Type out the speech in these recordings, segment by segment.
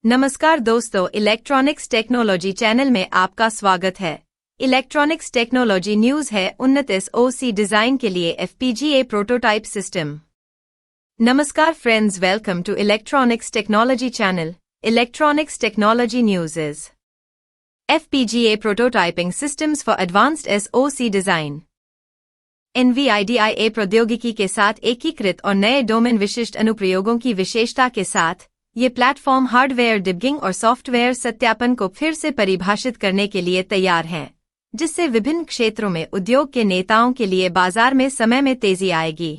नमस्कार दोस्तों, electronics technology channel में आपका स्वागत है। इलेक्ट्रॉनिक्स टेक्नोलॉजी न्यूज है उन्नत SoC डिजाइन के लिए FPGA प्रोटोटाइप सिस्टम। नमस्कार friends, welcome to electronics technology channel. Electronics technology news is FPGA prototyping systems for advanced SoC design. NVIDIA प्रौद्योगिकी के साथ एकीकृत और नए डोमेन विशिष्ट अनुप्रयोगों की विशेषता के साथ ये प्लेटफॉर्म हार्डवेयर डिबगिंग और सॉफ्टवेयर सत्यापन को फिर से परिभाषित करने के लिए तैयार हैं, जिससे विभिन्न क्षेत्रों में उद्योग के नेताओं के लिए बाजार में समय में तेजी आएगी।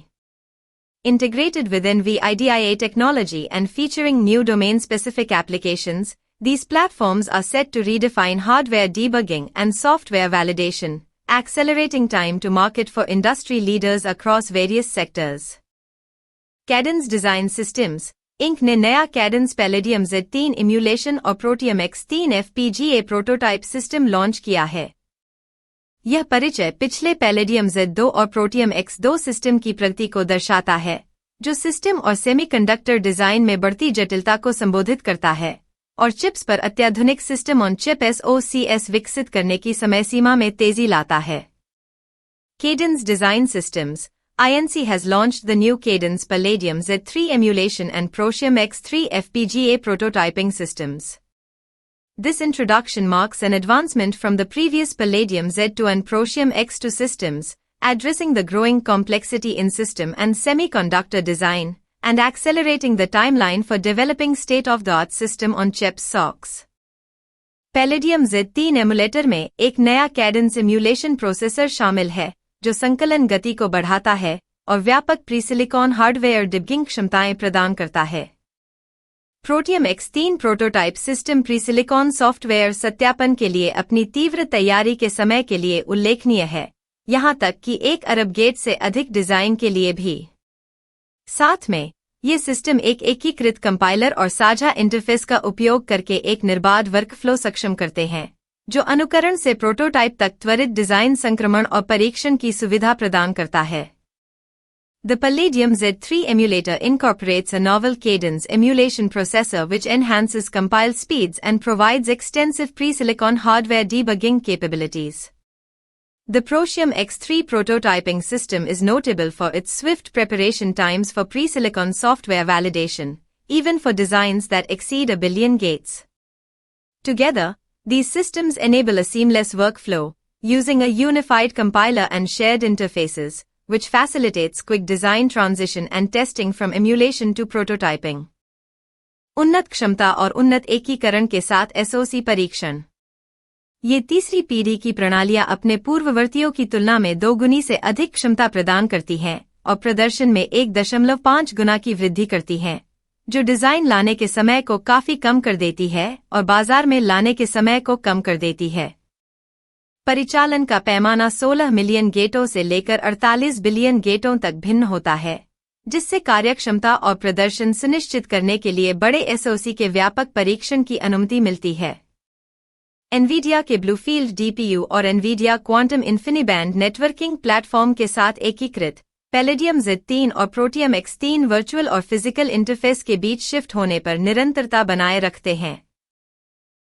Integrated with NVIDIA technology and featuring new domain-specific applications, these platforms are set to redefine hardware debugging and software validation, accelerating time to market for industry leaders across various sectors. Cadence Design Systems Inc ने नया Cadence Palladium Z3 emulation और Protium X3 FPGA prototype system launch किया है। यह परिचय पिछले palladium Z2 और protium X2 system की प्रगति को दर्शाता है, जो सिस्टम और सेमीकंडक्टर डिजाइन में बढ़ती जटिलता को संबोधित करता है और चिप्स पर अत्याधुनिक सिस्टम ऑन चिप SoCs विकसित करने की समय सीमा में तेजी लाता है। Cadence Design Systems INC has launched the new Cadence Palladium Z3 emulation and Protium X3 FPGA prototyping systems. This introduction marks an advancement from the previous Palladium Z2 and Protium X2 systems, addressing the growing complexity in system and semiconductor design, and accelerating the timeline for developing state-of-the-art system-on-chip SoCs. Palladium Z3 emulator में एक नया Cadence emulation processor शामिल है, जो संकलन गति को बढ़ाता है और व्यापक प्रीसिलिकॉन हार्डवेयर डिबगिंग क्षमताएं प्रदान करता है। Protium X3 prototype system presilicon software सत्यापन के लिए अपनी तीव्र तैयारी के समय के लिए उल्लेखनीय है, यहां तक कि 1 अरब गेट से अधिक डिजाइन के लिए भी। साथ में, ये सिस्टम एक एकीकृत कंपाइलर और साझा इंटरफेस का उपयोग करके एक निर्बाध वर्कफ्लो सक्षम करते हैं, जो अनुकरण से प्रोटोटाइप तक त्वरित डिजाइन संक्रमण और परीक्षण की सुविधा प्रदान करता है। The Palladium Z3 emulator incorporates a novel cadence emulation processor which enhances compile speeds and provides extensive pre-silicon hardware debugging capabilities. The Protium X3 prototyping system is notable for its swift preparation times for pre-silicon software validation, even for designs that exceed 1 billion gates. Together, these systems enable a seamless workflow, using a unified compiler and shared interfaces, which facilitates quick design transition and testing from emulation to prototyping. उन्नत क्षमता और उन्नत एकीकरण के साथ SoC परीक्षण। ये तीसरी पीढ़ी की प्रणालियां अपने पूर्ववर्तियों की तुलना में 2 गुनी से अधिक क्षमता प्रदान करती हैं और प्रदर्शन में 1.5 गुना की वृद्धि करती हैं, जो डिजाइन लाने के समय को काफी कम कर देती है और बाजार में लाने के समय को कम कर देती है। परिचालन का पैमाना 16 मिलियन गेटों से लेकर 48 बिलियन गेटों तक भिन्न होता है, जिससे कार्यक्षमता और प्रदर्शन सुनिश्चित करने के लिए बड़े SoC के व्यापक परीक्षण की अनुमति मिलती है। NVIDIA के ब्लूफील्ड DPU और NVIDIA क्वांटम इन्फिनीबैंड नेटवर्किंग प्लेटफॉर्म के साथ एकीकृत पैलेडियम Z3 और प्रोटियम X3 वर्चुअल और फिजिकल इंटरफेस के बीच शिफ्ट होने पर निरंतरता बनाए रखते हैं।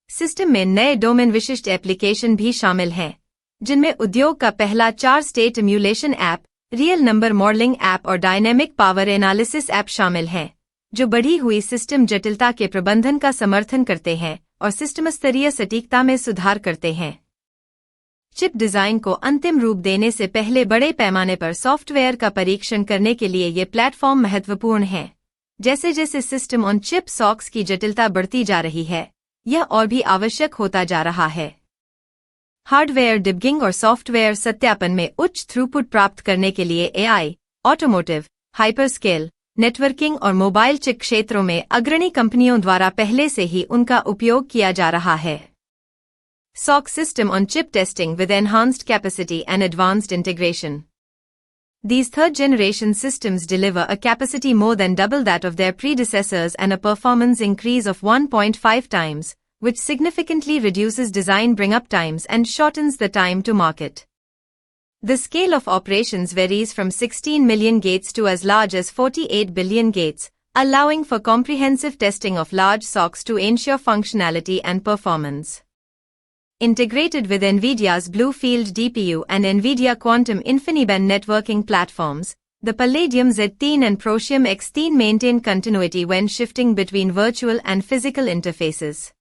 सिस्टम में नए डोमेन विशिष्ट एप्लीकेशन भी शामिल हैं, जिनमें उद्योग का पहला 4 state emulation app, real number modelling app और डायनेमिक पावर एनालिसिस ऐप शामिल हैं, जो बढ़ी हुई सिस्टम जटिलता के प्रबंधन का समर्थन करते हैं और सिस्टम स्तरीय सटीकता में सुधार करते हैं। चिप डिजाइन को अंतिम रूप देने से पहले बड़े पैमाने पर सॉफ्टवेयर का परीक्षण करने के लिए ये प्लेटफॉर्म महत्वपूर्ण है। जैसे जैसे सिस्टम ऑन चिप SoCs की जटिलता बढ़ती जा रही है, यह और भी आवश्यक होता जा रहा है। हार्डवेयर डिबगिंग और सॉफ्टवेयर सत्यापन में उच्च थ्रूपुट प्राप्त करने के लिए AI, ऑटोमोटिव, हाइपरस्केल, नेटवर्किंग और मोबाइल चिप क्षेत्रों में अग्रणी कंपनियों द्वारा पहले से ही उनका उपयोग किया जा रहा है। SoC system on chip testing with enhanced capacity and advanced integration. These third-generation systems deliver a capacity more than double that of their predecessors and a performance increase of 1.5 times, which significantly reduces design bring-up times and shortens the time to market. The scale of operations varies from 16 million gates to as large as 48 billion gates, allowing for comprehensive testing of large SoCs to ensure functionality and performance. Integrated with NVIDIA's Bluefield DPU and NVIDIA Quantum InfiniBand networking platforms, the Palladium Z3 and Protium X3 maintain continuity when shifting between virtual and physical interfaces.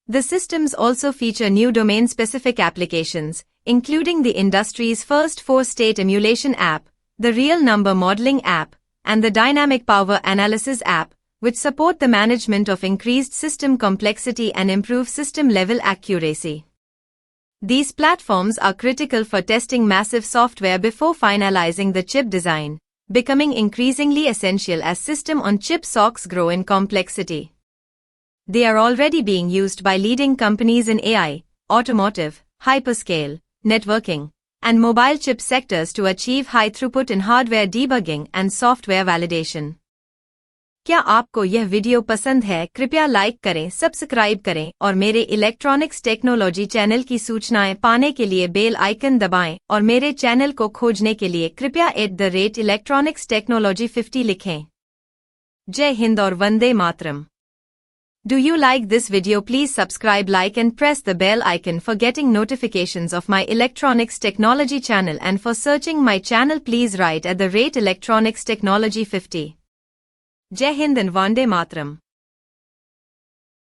The systems also feature new domain-specific applications, including the industry's first 4-state emulation app, the real number modeling app, and the dynamic power analysis app, which support the management of increased system complexity and improve system-level accuracy. These platforms are critical for testing massive software before finalizing the chip design, becoming increasingly essential as system-on-chip SoCs grow in complexity. They are already being used by leading companies in AI, automotive, hyperscale, networking, and mobile chip sectors to achieve high throughput in hardware debugging and software validation. क्या आपको यह video पसंद है? कृपया like करें, subscribe करें और मेरे इलेक्ट्रॉनिक्स टेक्नोलॉजी चैनल की सूचनाएं पाने के लिए बेल आइकन दबाएं और मेरे चैनल को खोजने के लिए कृपया @electronicsTechnology50 लिखें। जय हिंद और Vande Mataram. Do you like this video? Please subscribe, like and press the bell icon for getting notifications of my electronics technology channel, and for searching my channel please write @electronicsTechnology50. Jai Hind and Vande Mataram.